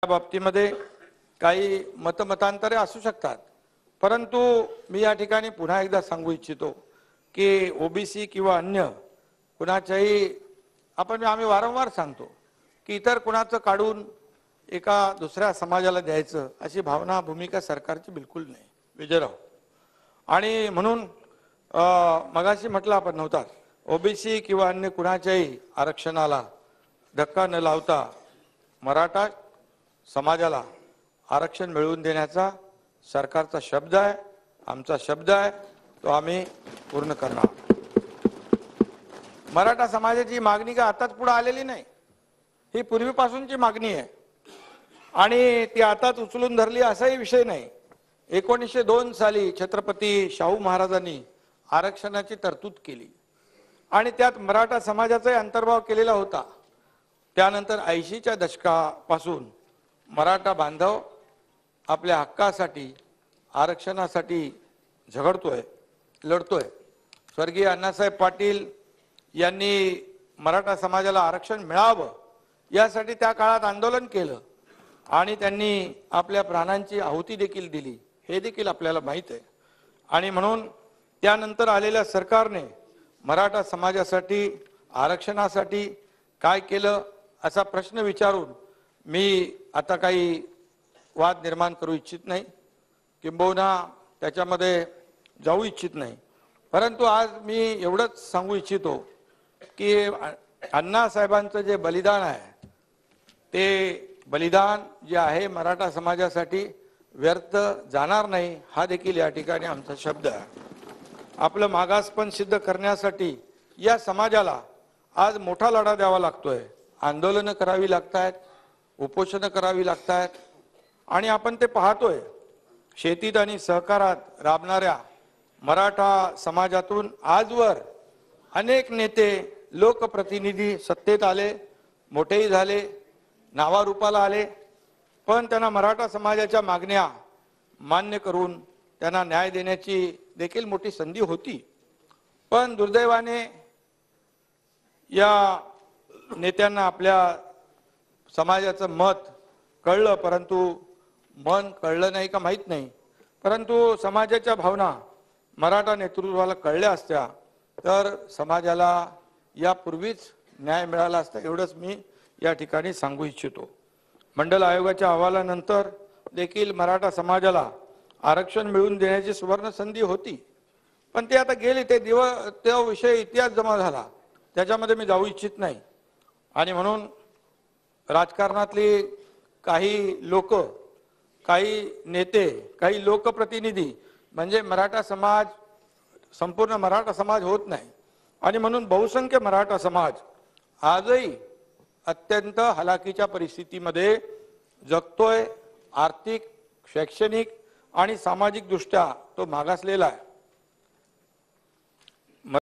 बाबतीमध्ये काही मतमतांतरे असू शकतात, परंतु मी या ठिकाणी पुन्हा एकदा सांगू इच्छितो की ओबीसी किंवा अन्य कुणाच्याही आम्ही वारंवार सांगतो की इतर कुणाचं काढून एका दुसऱ्या समाजाला द्यायचं अशी भावना भूमिका सरकारची बिलकुल नाही विजयराव। आणि म्हणून मगाशी म्हटलं आपण नव्हता, ओबीसी किंवा अन्य कुणाच्याही आरक्षणाला धक्का न लावता मराठा समाजाला आरक्षण मिळवून देण्याचा सरकारचा शब्द आहे, आमचा शब्द आहे, तो आम्ही पूर्ण करणार। मराठा समाजाची मागणी का आताच पुढे आलेली नाही, ही पूर्वीपासूनची मागणी आहे आणि ती आताच उचलून धरली असाही विषय नाही। 1902 साली छत्रपती शाहू महाराजांनी आरक्षणाची तरतूद केली आणि त्यात मराठा समाजाचाही अंतर्भाव केलेला होता। त्यानंतर 80च्या दशकापासून मराठा बांधव आपल्या हक्कासाठी आरक्षणासाठी झगडतोय, लढतोय। स्वर्गीय अण्णासाहेब पाटील यांनी मराठा समाजाला आरक्षण मिळावं यासाठी त्या काळात आंदोलन केलं आणि त्यांनी आपल्या प्राणांची आहुती देखील दिली, हे देखील आपल्याला माहित आहे। आणि म्हणून त्यानंतर आलेल्या सरकारने मराठा समाजासाठी आरक्षणासाठी काय केलं असा प्रश्न विचारून मी आता काही वाद निर्माण करू इच्छित नाही, किंबहुना त्याच्यामध्ये जाऊ इच्छित नाही। परंतु आज मी एवढंच सांगू इच्छितो की अण्णासाहेबांचं जे बलिदान आहे ते बलिदान जे आहे मराठा समाजासाठी व्यर्थ जाणार नाही, हा देखील या ठिकाणी आमचा शब्द आहे। आपलं मागासपण सिद्ध करण्यासाठी या समाजाला आज मोठा लढा द्यावा लागतोय, आंदोलनं करावी लागतात, उपोषण करावी लागतात आणि आपण ते पाहतोय। शेतीत आणि सहकारात राबणाऱ्या मराठा समाजातून आजवर अनेक नेते लोकप्रतिनिधी सत्तेत आले, मोठेही झाले, नावारूपाला आले, पण त्यांना मराठा समाजाच्या मागण्या मान्य करून त्यांना न्याय देण्याची देखील मोठी संधी होती। पण दुर्दैवाने या नेत्यांना आपल्या समाजाचं मत कळलं, परंतु मन कळलं नाही का माहित नाही, परंतु समाजाच्या भावना मराठा नेतृत्वाला कळल्या असत्या तर समाजाला यापूर्वीच न्याय मिळाला असता, एवढंच मी या ठिकाणी सांगू इच्छितो। मंडल आयोगाच्या अहवालानंतर देखील मराठा समाजाला आरक्षण मिळवून देण्याची सुवर्ण संधी होती, पण ते आता गेली, तो विषय इतिहास जमा झाला, त्याच्यामध्ये मी जाऊ इच्छित नाही। आणि म्हणून राजकारणातली काही लोक, काही नेते, काही लोकप्रतिनिधी म्हणजे मराठा समाज संपूर्ण मराठा समाज होत नाही आणि म्हणून बहुसंख्य मराठा समाज आजही अत्यंत हलाखीच्या परिस्थितीमध्ये जगतोय। आर्थिक, शैक्षणिक आणि सामाजिक दृष्ट्या तो मागासलेला आहे।